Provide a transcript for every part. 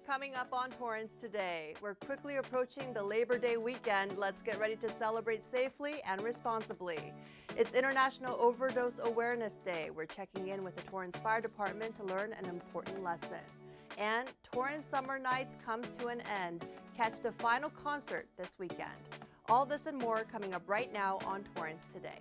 Coming up on Torrance today, we're quickly approaching the Labor Day weekend. Let's get ready to celebrate safely and responsibly. It's International Overdose Awareness Day. We're checking in with the Torrance Fire Department to learn an important lesson. And Torrance Summer Nights comes to an end. Catch the final concert this weekend. All this and more coming up right now on Torrance Today.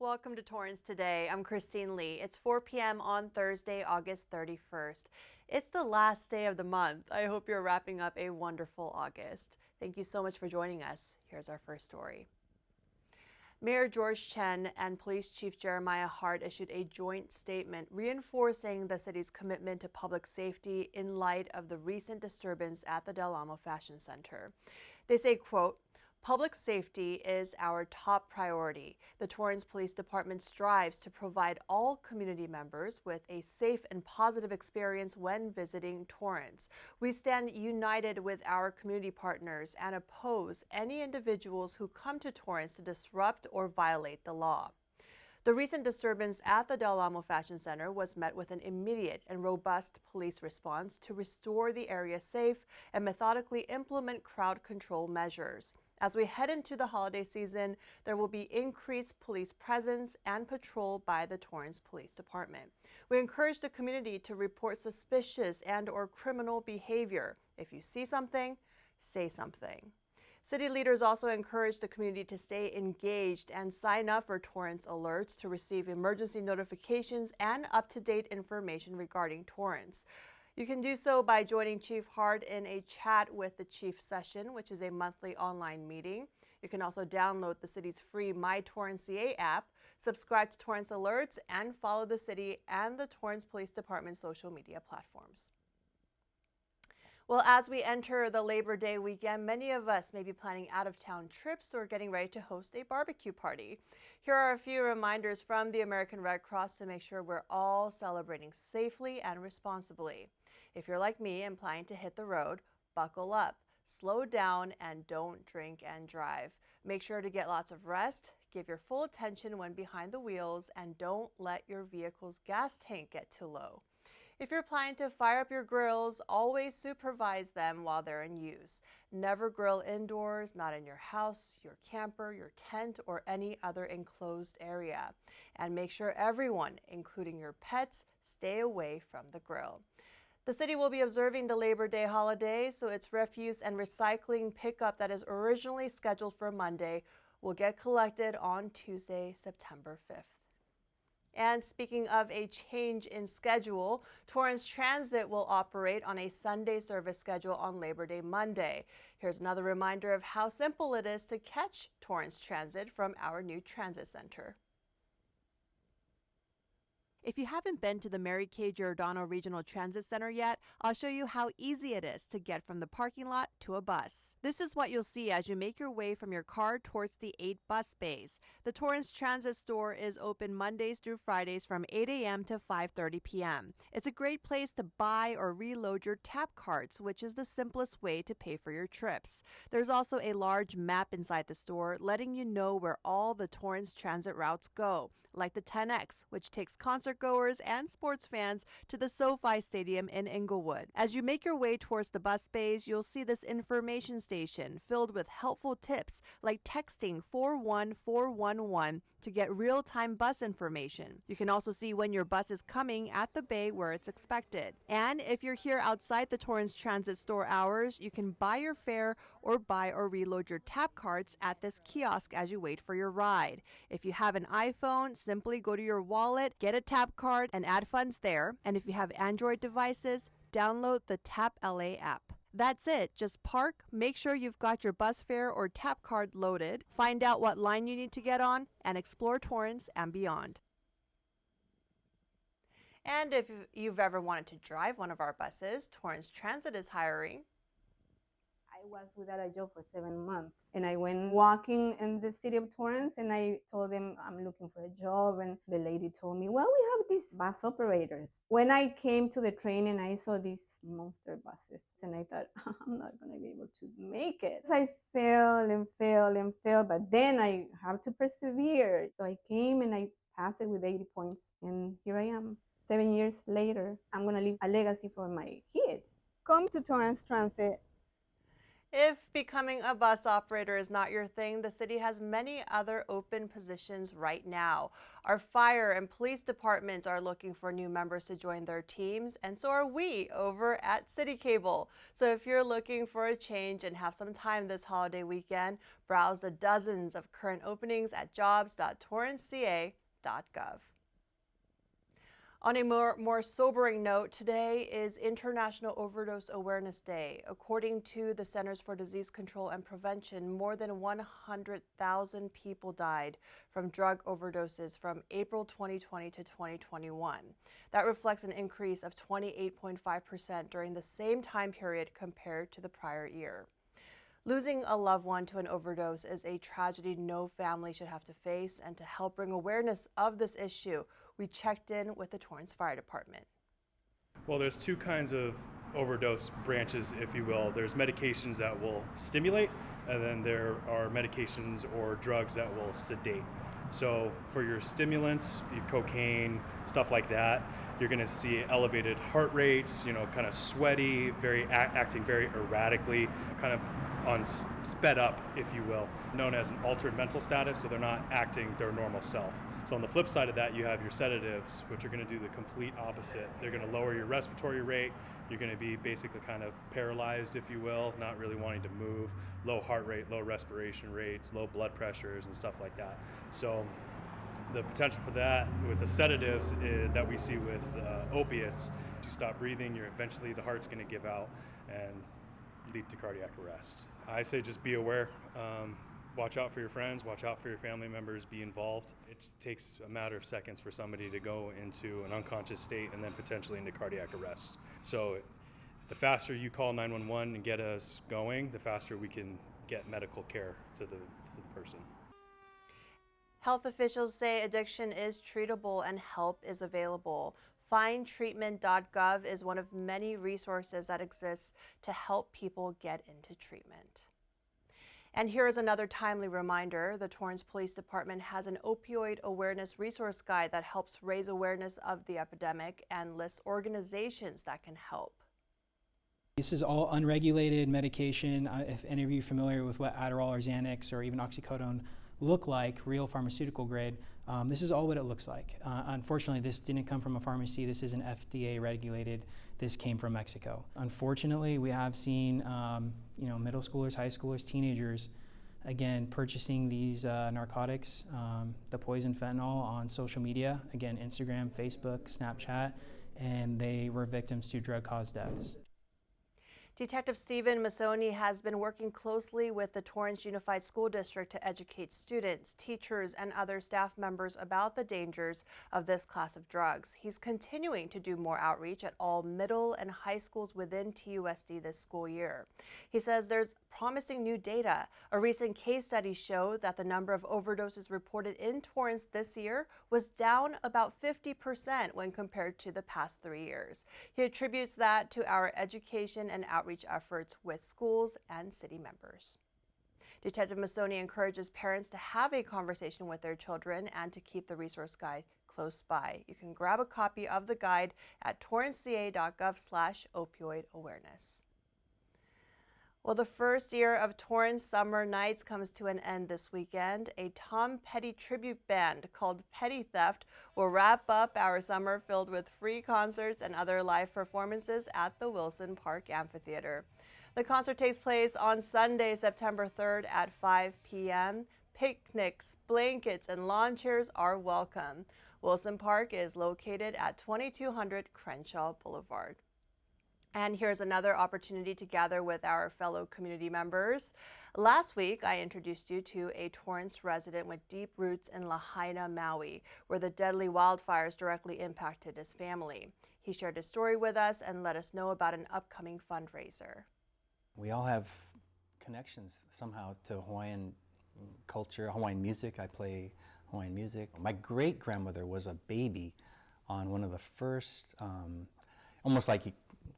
Welcome to Torrance Today. I'm Christine Lee. It's 4 p.m. on Thursday, August 31st. It's the last day of the month. I hope you're wrapping up a wonderful August. Thank you so much for joining us. Here's our first story. Mayor George Chen and Police Chief Jeremiah Hart issued a joint statement reinforcing the city's commitment to public safety in light of the recent disturbance at the Del Amo Fashion Center. They say, quote, "Public safety is our top priority. The Torrance Police Department strives to provide all community members with a safe and positive experience when visiting Torrance. We stand united with our community partners and oppose any individuals who come to Torrance to disrupt or violate the law." The recent disturbance at the Del Amo Fashion Center was met with an immediate and robust police response to restore the area safe and methodically implement crowd control measures. As we head into the holiday season, there will be increased police presence and patrol by the Torrance Police Department. We encourage the community to report suspicious and/or criminal behavior. If you see something, say something. City leaders also encourage the community to stay engaged and sign up for Torrance alerts to receive emergency notifications and up-to-date information regarding Torrance. You can do so by joining Chief Hart in a chat with the Chief Session, which is a monthly online meeting. You can also download the city's free My Torrance CA app, subscribe to Torrance Alerts, and follow the city and the Torrance Police Department social media platforms. Well, as we enter the Labor Day weekend, many of us may be planning out-of-town trips or getting ready to host a barbecue party. Here are a few reminders from the American Red Cross to make sure we're all celebrating safely and responsibly. If you're like me and planning to hit the road, buckle up, slow down, and don't drink and drive. Make sure to get lots of rest, give your full attention when behind the wheels, and don't let your vehicle's gas tank get too low. If you're planning to fire up your grills, always supervise them while they're in use. Never grill indoors, not in your house, your camper, your tent, or any other enclosed area. And make sure everyone, including your pets, stay away from the grill. The city will be observing the Labor Day holiday, so its refuse and recycling pickup that is originally scheduled for Monday will get collected on Tuesday, September 5th. And speaking of a change in schedule, Torrance Transit will operate on a Sunday service schedule on Labor Day Monday. Here's another reminder of how simple it is to catch Torrance Transit from our new transit center. If you haven't been to the Mary Kay Giordano Regional Transit Center yet, I'll show you how easy it is to get from the parking lot to a bus. This is what you'll see as you make your way from your car towards the 8 bus bays. The Torrance Transit Store is open Mondays through Fridays from 8 a.m. to 5:30 p.m. It's a great place to buy or reload your tap cards, which is the simplest way to pay for your trips. There's also a large map inside the store letting you know where all the Torrance Transit routes go, like the 10X, which takes concert goers and sports fans to the SoFi Stadium in Inglewood. As you make your way towards the bus bays, you'll see this information station filled with helpful tips like texting 41411 to get real-time bus information. You can also see when your bus is coming at the bay where it's expected. And if you're here outside the Torrance Transit store hours, you can buy your fare or buy or reload your tap cards at this kiosk as you wait for your ride. If you have an iPhone, simply go to your wallet, get a tap card, and add funds there. And if you have Android devices, download the Tap LA app. That's it. Just park, make sure you've got your bus fare or tap card loaded, find out what line you need to get on, and explore Torrance and beyond. And if you've ever wanted to drive one of our buses, Torrance Transit is hiring. I I was without a job for 7 months. And I went walking in the city of Torrance and I told them I'm looking for a job. And the lady told me, well, we have these bus operators. When I came to the training, I saw these monster buses and I thought, I'm not going to be able to make it. So I failed and failed and failed, but then I have to persevere. So I came and I passed it with 80 points. And here I am. 7 years later, I'm going to leave a legacy for my kids. Come to Torrance Transit. If becoming a bus operator is not your thing, the city has many other open positions right now. Our fire and police departments are looking for new members to join their teams, and so are we over at City Cable. So if you're looking for a change and have some time this holiday weekend, browse the dozens of current openings at jobs.torranceca.gov. On a more sobering note, today is International Overdose Awareness Day. According to the Centers for Disease Control and Prevention, more than 100,000 people died from drug overdoses from April 2020 to 2021. That reflects an increase of 28.5% during the same time period compared to the prior year. Losing a loved one to an overdose is a tragedy no family should have to face, and to help bring awareness of this issue, we checked in with the Torrance Fire Department. Well, there's two kinds of overdose branches, if you will. There's medications that will stimulate, and then there are medications or drugs that will sedate. So for your stimulants, your cocaine, stuff like that, you're going to see elevated heart rates, kind of sweaty, acting very erratically, kind of on sped up, if you will, known as an altered mental status, so they're not acting their normal self. So on the flip side of that, you have your sedatives, which are going to do the complete opposite. They're going to lower your respiratory rate. You're going to be basically kind of paralyzed, if you will, not really wanting to move, low heart rate, low respiration rates, low blood pressures, and stuff like that. So the potential for that with the sedatives that we see with opiates, you stop breathing, eventually the heart's going to give out and lead to cardiac arrest. I say just be aware. Watch out for your friends, watch out for your family members, be involved. It takes a matter of seconds for somebody to go into an unconscious state and then potentially into cardiac arrest. So the faster you call 911 and get us going, the faster we can get medical care to the person. Health officials say addiction is treatable and help is available. FindTreatment.gov is one of many resources that exists to help people get into treatment. And here is another timely reminder. The Torrance Police Department has an opioid awareness resource guide that helps raise awareness of the epidemic and lists organizations that can help. This is all unregulated medication. If any of you are familiar with what Adderall or Xanax or even oxycodone look like, real pharmaceutical grade, this is all what it looks like. Unfortunately, this didn't come from a pharmacy. This isn't FDA regulated. This came from Mexico. Unfortunately, we have seen middle schoolers, high schoolers, teenagers, again, purchasing these narcotics, the poison fentanyl on social media, again, Instagram, Facebook, Snapchat, and they were victims to drug-caused deaths. Detective Stephen Massoni has been working closely with the Torrance Unified School District to educate students, teachers, and other staff members about the dangers of this class of drugs. He's continuing to do more outreach at all middle and high schools within TUSD this school year. He says there's promising new data. A recent case study showed that the number of overdoses reported in Torrance this year was down about 50% when compared to the past 3 years. He attributes that to our education and outreach efforts with schools and city members. Detective Massoni encourages parents to have a conversation with their children and to keep the resource guide close by. You can grab a copy of the guide at torranceca.gov/opioid awareness. Well, the first year of Torrance Summer Nights comes to an end this weekend. A Tom Petty tribute band called Petty Theft will wrap up our summer filled with free concerts and other live performances at the Wilson Park Amphitheater. The concert takes place on Sunday, September 3rd at 5 p.m. Picnics, blankets, and lawn chairs are welcome. Wilson Park is located at 2200 Crenshaw Boulevard. And here's another opportunity to gather with our fellow community members. Last week, I introduced you to a Torrance resident with deep roots in Lahaina, Maui, where the deadly wildfires directly impacted his family. He shared his story with us and let us know about an upcoming fundraiser. We all have connections somehow to Hawaiian culture, Hawaiian music. I play Hawaiian music. My great-grandmother was a baby on one of the first, almost like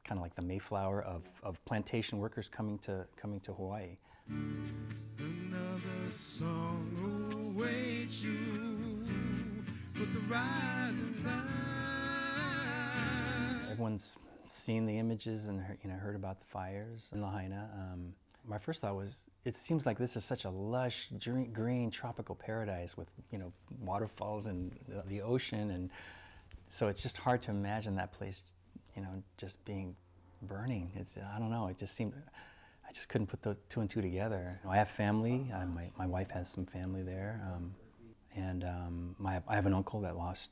kind of like the Mayflower of plantation workers coming to Hawaii. Another song awaits you with the rising sun. Everyone's seen the images and heard about the fires in Lahaina. My first thought was, it seems like this is such a lush, green tropical paradise with waterfalls and the ocean, and so it's just hard to imagine that place, just being burning. I don't know. It just seemed. I just couldn't put those two and two together. I have family. My wife has some family there, and I have an uncle that lost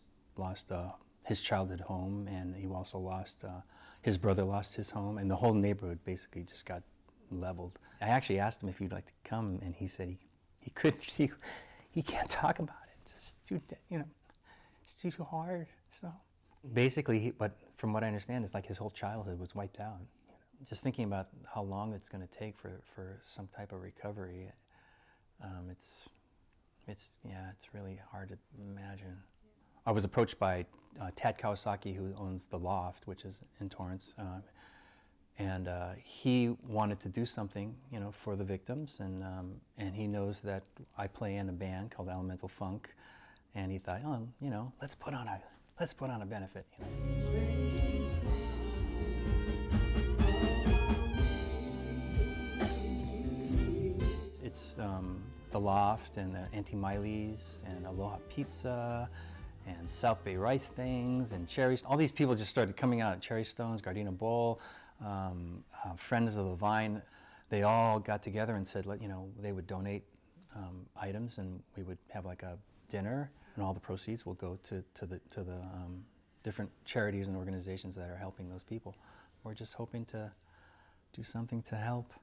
his childhood home, and he also lost his brother lost his home, and the whole neighborhood basically just got leveled. I actually asked him if he'd like to come, and he said he couldn't. He can't talk about it. It's just too it's too hard. So basically, but from what I understand, it's like his whole childhood was wiped out. Just thinking about how long it's going to take for some type of recovery, it's really hard to imagine. I was approached by Tad Kawasaki, who owns the Loft, which is in Torrance, and he wanted to do something, for the victims, and he knows that I play in a band called Elemental Funk, and he thought, let's put on a benefit. It's the Loft and the Auntie Miley's and Aloha Pizza and South Bay Rice Things and Cherry. All these people just started coming out. Cherry Stones, Gardena Bowl, Friends of the Vine. They all got together and said, they would donate items, and we would have like a dinner, and all the proceeds will go to the different charities and organizations that are helping those people. We're just hoping to do something to help.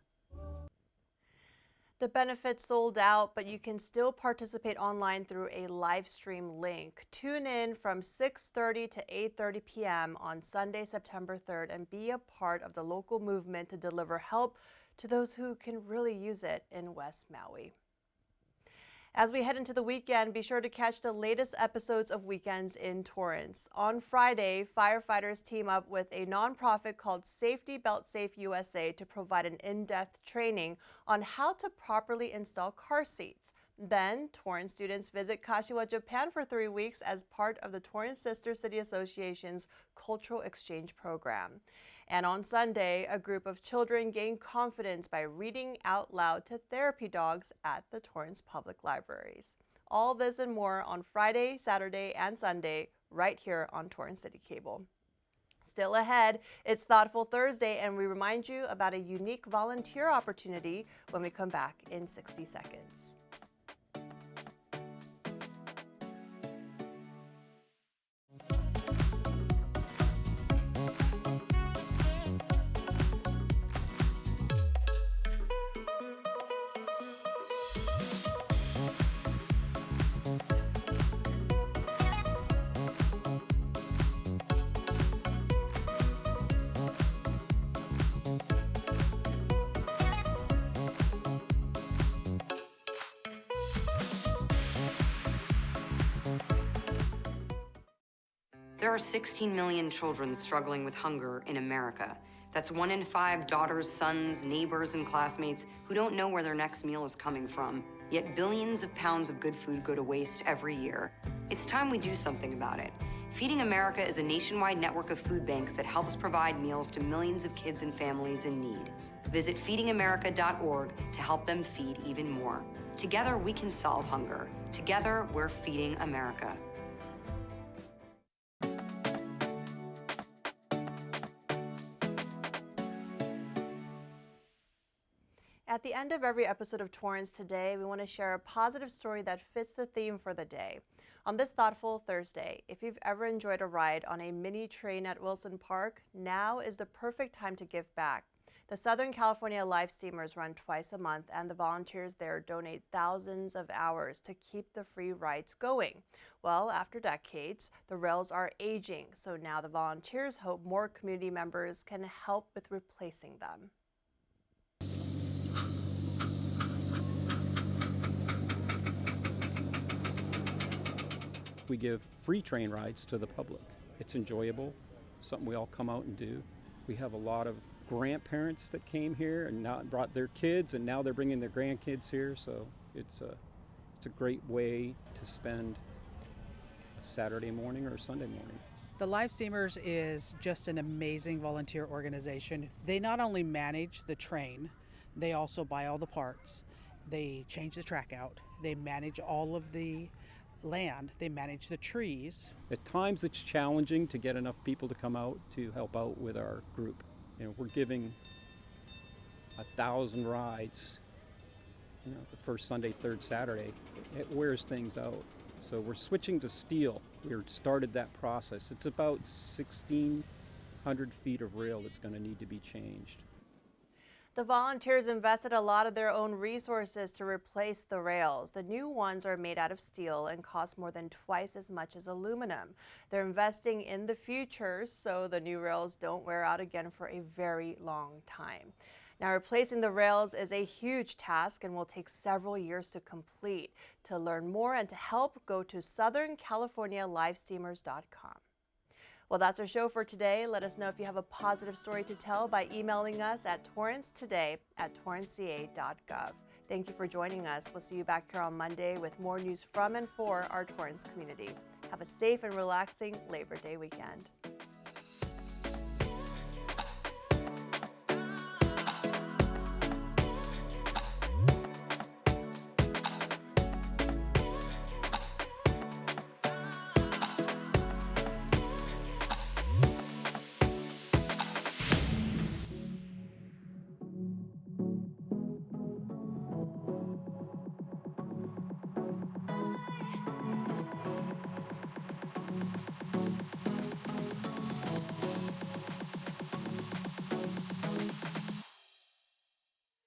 The benefit sold out, but you can still participate online through a live stream link. Tune in from 6:30 to 8:30 p.m. on Sunday, September 3rd, and be a part of the local movement to deliver help to those who can really use it in West Maui. As we head into the weekend, be sure to catch the latest episodes of Weekends in Torrance. On Friday, firefighters team up with a nonprofit called Safety Belt Safe USA to provide an in-depth training on how to properly install car seats. Then, Torrance students visit Kashiwa, Japan for 3 weeks as part of the Torrance Sister City Association's Cultural Exchange Program. And on Sunday, a group of children gain confidence by reading out loud to therapy dogs at the Torrance Public Libraries. All this and more on Friday, Saturday, and Sunday, right here on Torrance City Cable. Still ahead, it's Thoughtful Thursday, and we remind you about a unique volunteer opportunity when we come back in 60 seconds. There are 16 million children struggling with hunger in America. That's 1 in 5 daughters, sons, neighbors, and classmates who don't know where their next meal is coming from. Yet billions of pounds of good food go to waste every year. It's time we do something about it. Feeding America is a nationwide network of food banks that helps provide meals to millions of kids and families in need. Visit feedingamerica.org to help them feed even more. Together, we can solve hunger. Together, we're feeding America. At the end of every episode of Torrance Today, we want to share a positive story that fits the theme for the day. On this Thoughtful Thursday, if you've ever enjoyed a ride on a mini train at Wilson Park, now is the perfect time to give back. The Southern California Life Steamers run twice a month, and the volunteers there donate thousands of hours to keep the free rides going. Well, after decades, the rails are aging, so now the volunteers hope more community members can help with replacing them. we give free train rides to the public. It's enjoyable, something we all come out and do. We have a lot of grandparents that came here and now brought their kids, and now they're bringing their grandkids here, so it's a great way to spend a Saturday morning or a Sunday morning. The Lifeseamers is just an amazing volunteer organization. They not only manage the train, they also buy all the parts. They change the track out. They manage all of the land. They manage the trees. At times it's challenging to get enough people to come out to help out with our group. You know, we're giving 1,000 rides, you know, the first Sunday, third Saturday. It wears things out. So we're switching to steel. We started that process. It's about 1,600 feet of rail that's going to need to be changed. The volunteers invested a lot of their own resources to replace the rails. The new ones are made out of steel and cost more than twice as much as aluminum. They're investing in the future so the new rails don't wear out again for a very long time. Now, replacing the rails is a huge task and will take several years to complete. To learn more and to help, go to southerncalifornialifesteamers.com. Well, that's our show for today. Let us know if you have a positive story to tell by emailing us at torrancetoday@torranceca.gov. Thank you for joining us. We'll see you back here on Monday with more news from and for our Torrance community. Have a safe and relaxing Labor Day weekend.